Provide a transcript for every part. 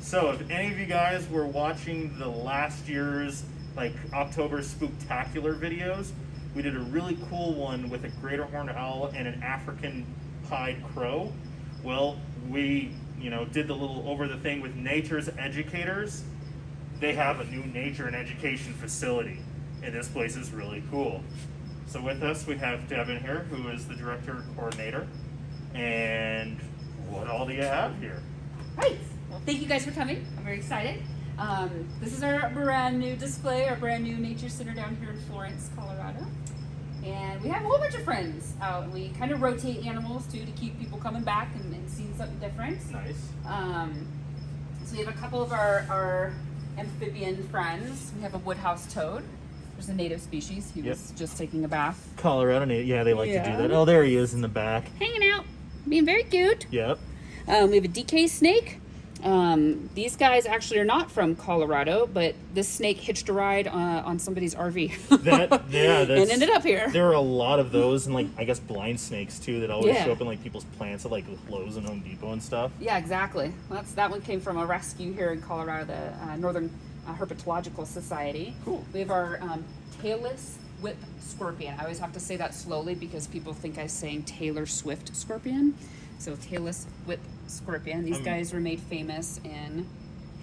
So if any of you guys were watching the last year's like October Spooktacular videos, we did a really cool one with a greater horned owl and an African pied crow. Well, we did the little over the thing with Nature's Educators. They have a new nature and education facility, and this place is really cool. So with us we have Devin here, who is the director coordinator. And what all do you have here? Right. Well, thank you guys for coming. I'm very excited. This is our brand new display, our brand new nature center down here in Florence, Colorado. And we have a whole bunch of friends out. We kind of rotate animals too to keep people coming back and seeing something different. Nice. So we have a couple of our amphibian friends. We have a Woodhouse Toad. There's a native species. He was just taking a bath. Colorado native. Yeah, they like to do that. Oh, there he is in the back. Hanging out, being very cute. Yep. We have a DK snake. These guys actually are not from Colorado, but this snake hitched a ride on somebody's RV. And ended up here. There are a lot of those, and like I guess blind snakes too, that always show up in like people's plants at like Lowe's and Home Depot and stuff. Yeah, exactly. Well, that one came from a rescue here in Colorado, the Northern Herpetological Society. Cool. We have our Talus whip scorpion. I always have to say that slowly because people think I'm saying Taylor Swift scorpion. So Talus whip scorpion. These guys were made famous in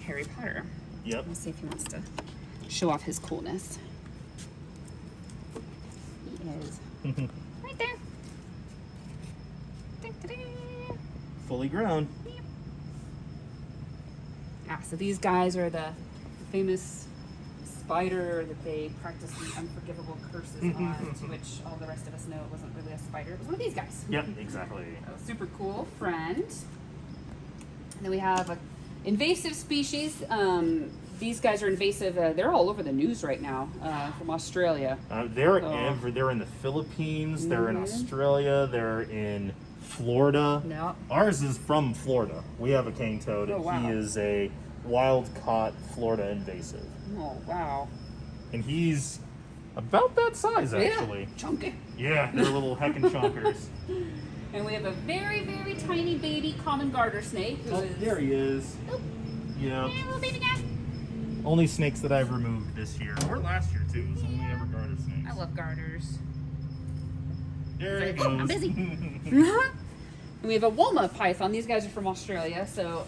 Harry Potter. Yep. Let's see if he wants to show off his coolness. He is right there. Fully grown. Yeah, so these guys are the famous spider that they practiced the unforgivable curses on, to which all the rest of us know it wasn't really a spider. It was one of these guys. Yep, exactly. A super cool friend. And then we have an invasive species. These guys are invasive. They're all over the news right now from Australia. They're in the Philippines. They're in Australia. They're in Florida. No. Ours is from Florida. We have a cane toad. Oh, wow. He is a wild-caught Florida invasive. Oh, wow. And he's about that size, actually. Yeah, chunky. Yeah, they're little heckin' chonkers. And we have a very, very tiny baby common garter snake. There he is. Oh. Yeah. Hey, little baby guy. Only snakes that I've removed this year, or last year too. It was only ever garter snakes. I love garters. There he goes. I'm busy. And we have a Woma python. These guys are from Australia, so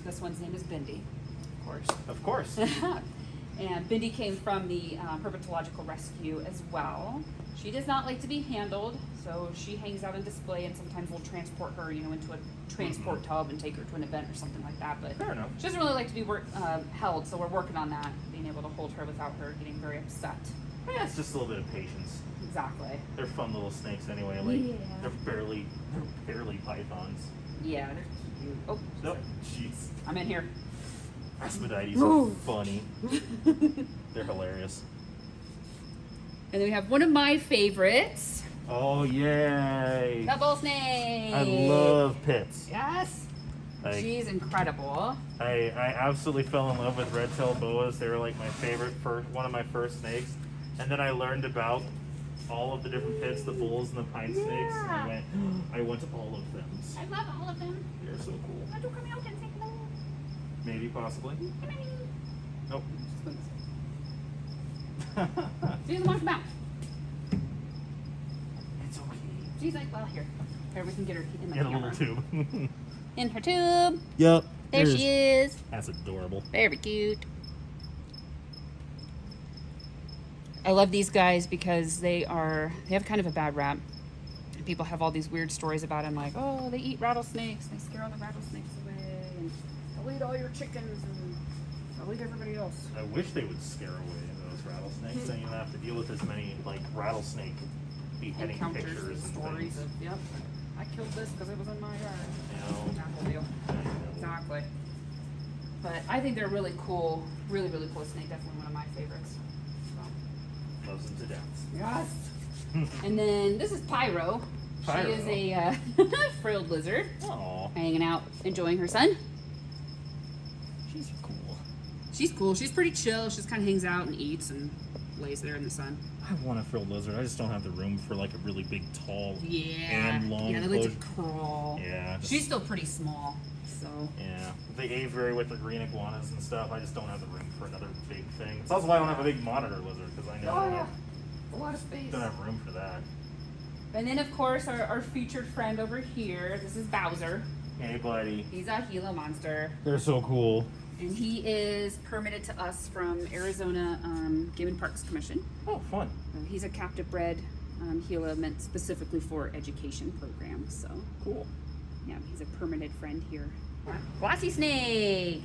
this one's name is Bindi, of course. Of course. And Bindi came from the herpetological rescue as well. She does not like to be handled, so she hangs out on display, and sometimes we'll transport her, into a transport tub and take her to an event or something like that. But Fair enough. she doesn't really like to be held, so we're working on that, being able to hold her without her getting very upset. Yeah, it's just a little bit of patience. Exactly. They're fun little snakes anyway. They're barely pythons. Yeah, they're cute. Oh, Oh, jeez. I'm in here. Aspidaites are funny. They're hilarious. And then we have one of my favorites. Oh, yay. The bull snake. I love pits. Yes. Like, She's incredible. I absolutely fell in love with red tail boas. They were like my favorite, one of my first snakes. And then I learned about all of the different pits, the bulls and the pine snakes. And I went to all of them. I love all of them. They're so cool. Want to come out and say hello? Maybe, possibly. Nope. She doesn't want to come out. It's okay. She's like, well, here, we can get her in the Get a camera. little tube. In her tube. Yep. There she is. That's adorable. Very cute. I love these guys because they have kind of a bad rap. People have all these weird stories about them, like, oh, they eat rattlesnakes. They scare all the rattlesnakes away, and they'll eat all your chickens, and they'll eat everybody else. I wish they would scare away those rattlesnakes. Then you have to deal with as many like rattlesnake beheading Encounters pictures and and stories things. of, yep, I killed this because it was in my yard. That whole deal. Exactly. But I think they're really cool, really, really cool snake. Definitely one of my favorites. So. Loves them to death. Yes. And then this is Pyro. Pyro. She is a frilled lizard. Aw. Hanging out, enjoying her sun. She's cool. She's cool. She's pretty chill. She just kind of hangs out and eats and lays there in the sun. I want a frilled lizard. I just don't have the room for like a really big, tall, Yeah. and long Yeah, they like to enclosure. crawl. Yeah. She's still pretty small. So Yeah, the aviary with the green iguanas and stuff. I just don't have the room for another big thing. It's also why I don't have a big monitor lizard, because I know I yeah, a lot of space. don't have room for that. And then of course our featured friend over here. This is Bowser. Hey, buddy. He's a Gila monster. They're so cool. And he is permitted to us from Arizona Game and Parks Commission. Oh, fun. He's a captive bred Gila meant specifically for education programs. So Cool. yeah, he's a permitted friend here. Glossy snake.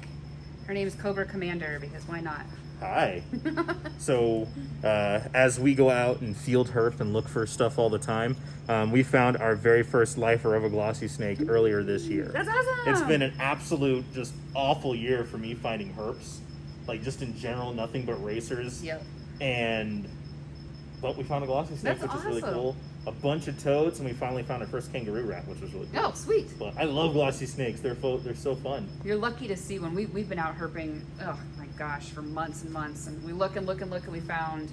Her name is Cobra Commander because why not? Hi. So, as we go out and field herp and look for stuff all the time, we found our very first lifer of a glossy snake earlier this year. That's awesome. It's been an absolute, just awful year for me finding herps. Like, just in general, nothing but racers. Yep. But we found a glossy snake, That's which is really awesome. cool. A bunch of toads, and we finally found our first kangaroo rat, which was really cool. Oh, sweet. But I love glossy snakes. They're so fun. You're lucky to see one. We've been out herping, oh my gosh, for months and months. And we look and look and look, and we found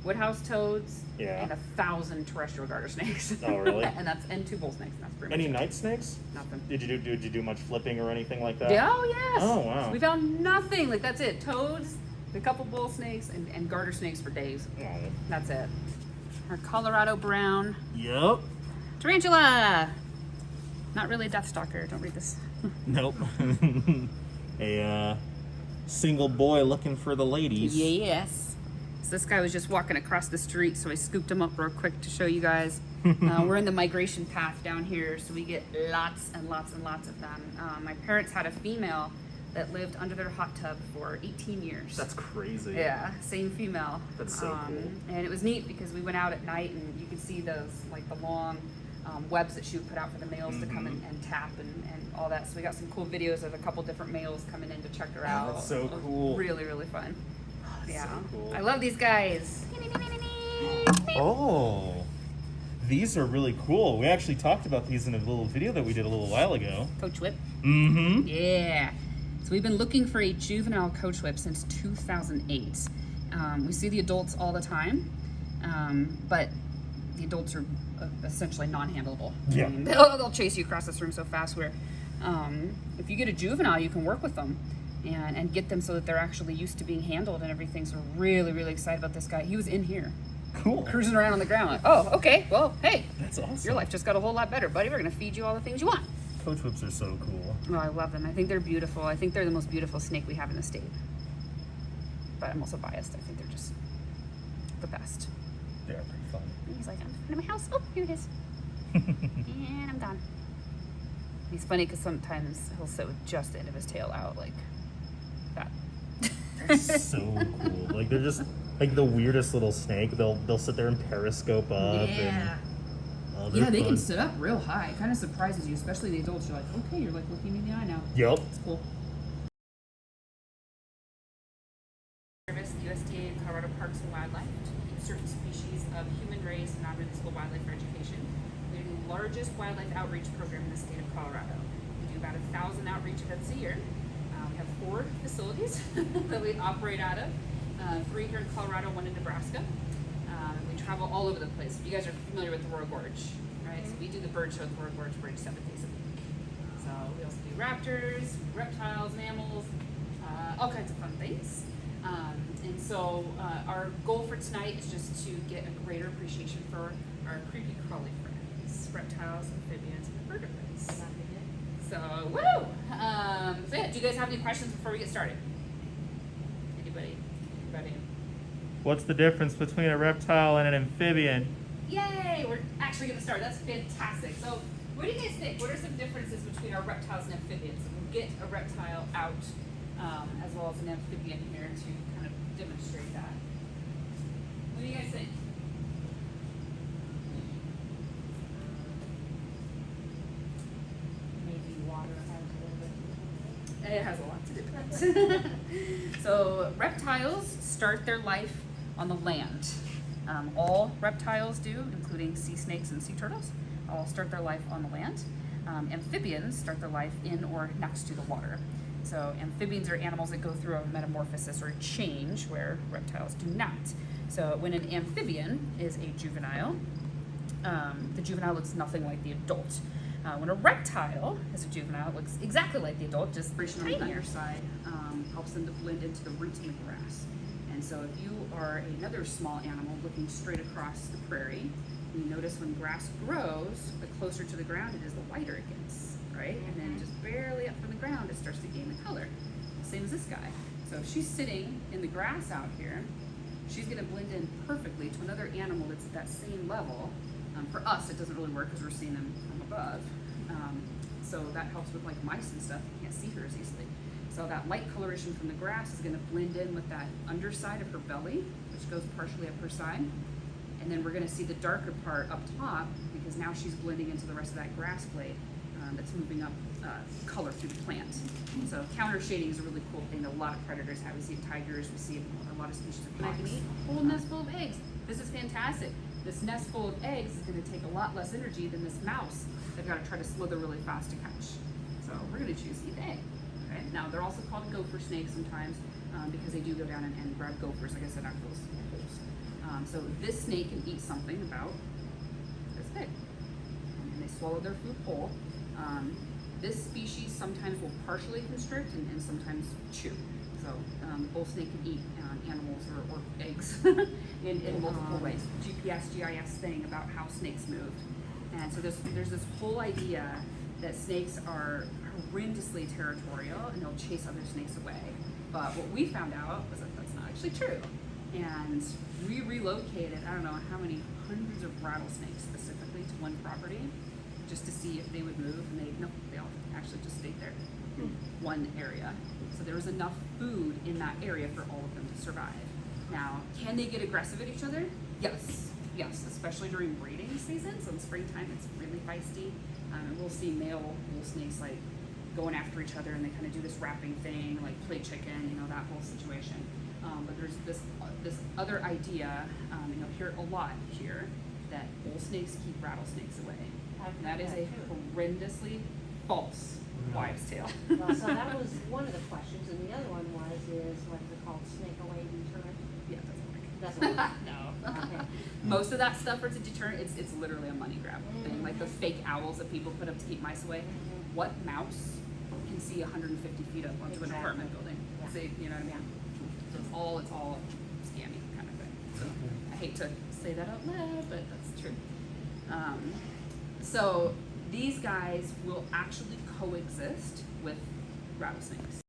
Woodhouse toads Yeah. and 1,000 terrestrial garter snakes. Oh, really? and 2 bull snakes. And that's pretty Any much night snakes? it. Nothing. Did you do much flipping or anything like that? Yeah, oh yes. Oh, wow. We found nothing. Like that's it. Toads, a couple bull snakes, and garter snakes for days. Oh. That's it. Our Colorado brown Yep. tarantula. Not really a death stalker. Don't read this. Nope. A single boy looking for the ladies. Yes. So this guy was just walking across the street, so I scooped him up real quick to show you guys. We're in the migration path down here, so we get lots and lots and lots of them. My parents had a female that lived under their hot tub for 18 years. That's crazy. Yeah, same female. That's so cool. And it was neat because we went out at night and you could see those, like the long webs that she would put out for the males to come and tap and all that. So we got some cool videos of a couple different males coming in to check her out. That's so It was cool. Really, really fun. Yeah. So cool. I love these guys. Oh, these are really cool. We actually talked about these in a little video that we did a little while ago. Coach whip. Mm-hmm. Yeah. So we've been looking for a juvenile coach whip since 2008. We see the adults all the time, but the adults are essentially non-handleable. Yeah. I mean, they'll chase you across this room so fast where if you get a juvenile, you can work with them and get them so that they're actually used to being handled and everything. So we're really, really excited about this guy. He was in here. Cool. Cruising around on the ground like, oh, okay, well, hey. That's awesome. Your life just got a whole lot better, buddy. We're going to feed you all the things you want. Coach whips are so cool. Oh, I love them. I think they're beautiful. I think they're the most beautiful snake we have in the state. But I'm also biased. I think they're just the best. They're pretty fun. And he's like, I'm in my house. Oh, here it is. And I'm gone. He's funny because sometimes he'll sit with just the end of his tail out like that. That's so cool. Like, they're just like the weirdest little snake. They'll sit there and periscope up. Yeah. And, Yeah, they fun. can sit up real high. It kind of surprises you, especially the adults. You're like, okay, you're like looking me in the eye now. Yep. It's cool. Service, USDA, Colorado Parks and Wildlife to keep certain species of human-raised and non-releasable wildlife for education. We're the largest wildlife outreach program in the state of Colorado. We do about 1,000 outreach events a year. We have 4 facilities that we operate out of. 3 here in Colorado, 1 in Nebraska. We travel all over the place. You guys are familiar with the Royal Gorge, right? So we do the bird show at the Royal Gorge pretty 7 days a week. So we also do raptors, reptiles, mammals, all kinds of fun things. And so our goal for tonight is just to get a greater appreciation for our creepy crawly friends, reptiles, amphibians, and vertebrates. So, woo! So yeah, do you guys have any questions before we get started? Anybody? What's the difference between a reptile and an amphibian? Yay! We're actually going to start. That's fantastic. So, what do you guys think? What are some differences between our reptiles and amphibians? We'll get a reptile out as well as an amphibian here to kind of demonstrate that. What do you guys think? Maybe water has a little bit. It has a lot to do with it. So, reptiles start their life on the land. All reptiles do, including sea snakes and sea turtles, all start their life on the land. Amphibians start their life in or next to the water. So amphibians are animals that go through a metamorphosis or a change where reptiles do not. So when an amphibian is a juvenile, the juvenile looks nothing like the adult. When a reptile is a juvenile, it looks exactly like the adult, just On the tinier. underside helps them to blend into the roots in the grass. And so if you are another small animal looking straight across the prairie, you notice when grass grows, the closer to the ground it is, the whiter it gets, right? And then just barely up from the ground, it starts to gain the color. Same as this guy. So if she's sitting in the grass out here, she's gonna blend in perfectly to another animal that's at that same level. For us, it doesn't really work because we're seeing them from above. So that helps with like mice and stuff. You can't see her as easily. So that light coloration from the grass is going to blend in with that underside of her belly, which goes partially up her side. And then we're going to see the darker part up top because now she's blending into the rest of that grass blade that's moving up color through the plant. So counter shading is a really cool thing that a lot of predators have. We see it in tigers, we see it in a lot of species of And I can hawks. eat a whole nest full of eggs. This is fantastic. This nest full of eggs is going to take a lot less energy than this mouse. They've got to try to slither really fast to catch. So we're going to choose to eat the egg. Okay? Now they're also called gopher snakes sometimes because they do go down and grab gophers, like I said, out of those holes. So this snake can eat something about this big. And they swallow their food whole. This species sometimes will partially constrict and sometimes chew. So bull snake can eat animals or eggs in multiple ways. GIS thing about how snakes move. And so there's this whole idea that snakes are horrendously territorial and they'll chase other snakes away. But what we found out was that that's not actually true. And we relocated, I don't know how many hundreds of rattlesnakes specifically to one property just to see if they would move, and they all actually just stayed there in one area. So there was enough food in that area for all of them to survive. Now, can they get aggressive at each other? Yes, especially during breeding season. So in springtime, it's really feisty. And we'll see male bull snakes like going after each other, and they kind of do this wrapping thing, like play chicken, that whole situation. But there's this other idea, you'll hear it a lot here, that bull snakes keep rattlesakes away. And that is a horrendously false wives' tale. Well, so that was one of the questions, and the other one is what is it called, snake away deterrent? Yeah, it doesn't Doesn't work. No. Okay. Most of that stuff for it's a deterrent, it's literally a money grab thing. Like the fake owls that people put up to keep mice away. What mouse can see 150 feet up onto an apartment building? Yeah. See, you know what I mean? So it's all scammy kind of thing. So I hate to say that out loud, but that's true. So these guys will actually coexist with rattlesnakes.